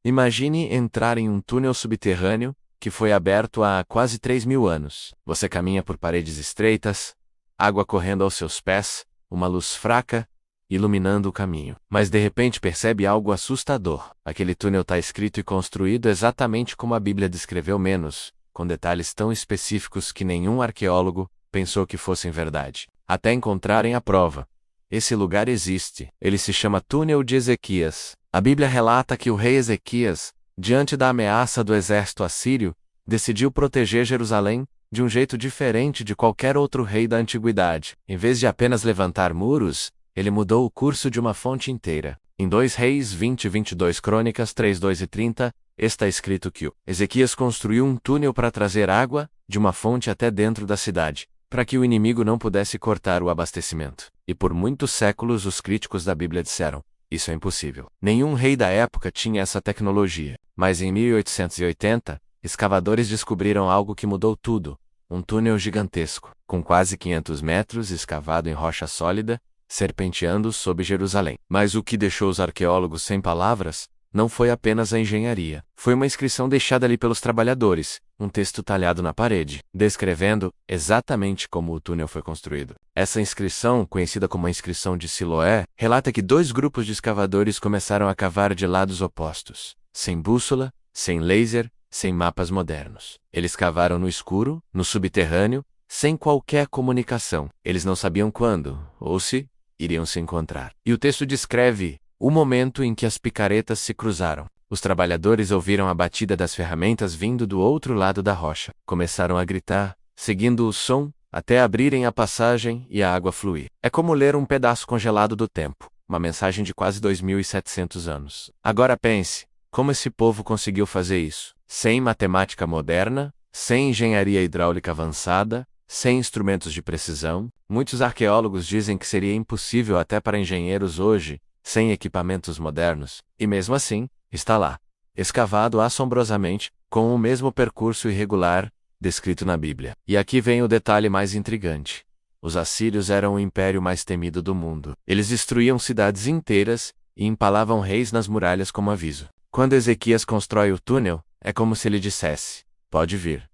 Imagine entrar em um túnel subterrâneo que foi aberto há quase 3.000 anos. Você caminha por paredes estreitas, água correndo aos seus pés, uma luz fraca iluminando o caminho. Mas de repente percebe algo assustador. Aquele túnel está escrito e construído exatamente como a Bíblia descreveu, menos, com detalhes tão específicos que nenhum arqueólogo pensou que fossem verdade, até encontrarem a prova. Esse lugar existe. Ele se chama Túnel de Ezequias. A Bíblia relata que o rei Ezequias, diante da ameaça do exército assírio, decidiu proteger Jerusalém de um jeito diferente de qualquer outro rei da antiguidade. Em vez de apenas levantar muros, ele mudou o curso de uma fonte inteira. Em 2 Reis 20 e 22 Crônicas 3, 2 e 30, está escrito que Ezequias construiu um túnel para trazer água de uma fonte até dentro da cidade, para que o inimigo não pudesse cortar o abastecimento. E por muitos séculos os críticos da Bíblia disseram: isso é impossível. Nenhum rei da época tinha essa tecnologia. Mas em 1880, escavadores descobriram algo que mudou tudo: um túnel gigantesco, com quase 500 metros, escavado em rocha sólida, serpenteando sob Jerusalém. Mas o que deixou os arqueólogos sem palavras não foi apenas a engenharia. Foi uma inscrição deixada ali pelos trabalhadores, um texto talhado na parede, descrevendo exatamente como o túnel foi construído. Essa inscrição, conhecida como a inscrição de Siloé, relata que 2 grupos de escavadores começaram a cavar de lados opostos, sem bússola, sem laser, sem mapas modernos. Eles cavaram no escuro, no subterrâneo, sem qualquer comunicação. Eles não sabiam quando, ou se, iriam se encontrar. E o texto descreve o momento em que as picaretas se cruzaram. Os trabalhadores ouviram a batida das ferramentas vindo do outro lado da rocha. Começaram a gritar, seguindo o som, até abrirem a passagem e a água fluir. É como ler um pedaço congelado do tempo, uma mensagem de quase 2.700 anos. Agora pense, como esse povo conseguiu fazer isso? Sem matemática moderna, sem engenharia hidráulica avançada, sem instrumentos de precisão. Muitos arqueólogos dizem que seria impossível até para engenheiros hoje, sem equipamentos modernos, e mesmo assim, está lá, escavado assombrosamente, com o mesmo percurso irregular descrito na Bíblia. E aqui vem o detalhe mais intrigante. Os assírios eram o império mais temido do mundo. Eles destruíam cidades inteiras e empalavam reis nas muralhas como aviso. Quando Ezequias constrói o túnel, é como se ele dissesse: pode vir.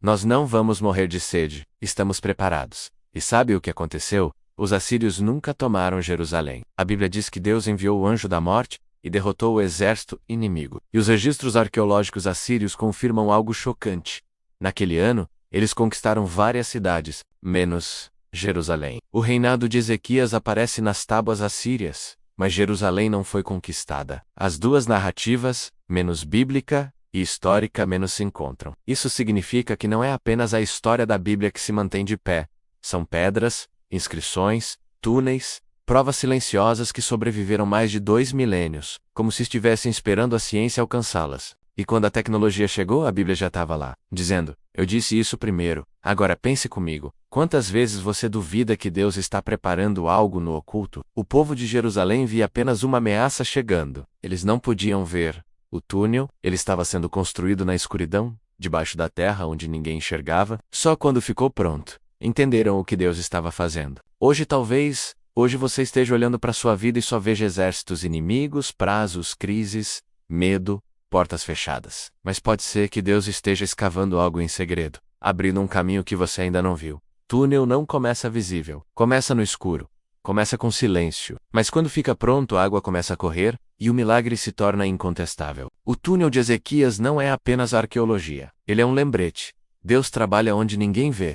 Nós não vamos morrer de sede, estamos preparados. E sabe o que aconteceu? Os assírios nunca tomaram Jerusalém. A Bíblia diz que Deus enviou o anjo da morte e derrotou o exército inimigo. E os registros arqueológicos assírios confirmam algo chocante. Naquele ano, eles conquistaram várias cidades, menos Jerusalém. O reinado de Ezequias aparece nas tábuas assírias, mas Jerusalém não foi conquistada. As duas narrativas, menos bíblica e histórica, menos se encontram. Isso significa que não é apenas a história da Bíblia que se mantém de pé. São pedras, inscrições, túneis, provas silenciosas que sobreviveram mais de 2 milênios, como se estivessem esperando a ciência alcançá-las. E quando a tecnologia chegou, a Bíblia já estava lá, dizendo: eu disse isso primeiro, agora pense comigo. Quantas vezes você duvida que Deus está preparando algo no oculto? O povo de Jerusalém via apenas uma ameaça chegando. Eles não podiam ver o túnel, ele estava sendo construído na escuridão, debaixo da terra onde ninguém enxergava. Só quando ficou pronto, entenderam o que Deus estava fazendo. Hoje você esteja olhando para sua vida e só veja exércitos inimigos, prazos, crises, medo, portas fechadas. Mas pode ser que Deus esteja escavando algo em segredo, abrindo um caminho que você ainda não viu. Túnel não começa visível, começa no escuro, começa com silêncio. Mas quando fica pronto, a água começa a correr e o milagre se torna incontestável. O túnel de Ezequias não é apenas arqueologia. Ele é um lembrete. Deus trabalha onde ninguém vê.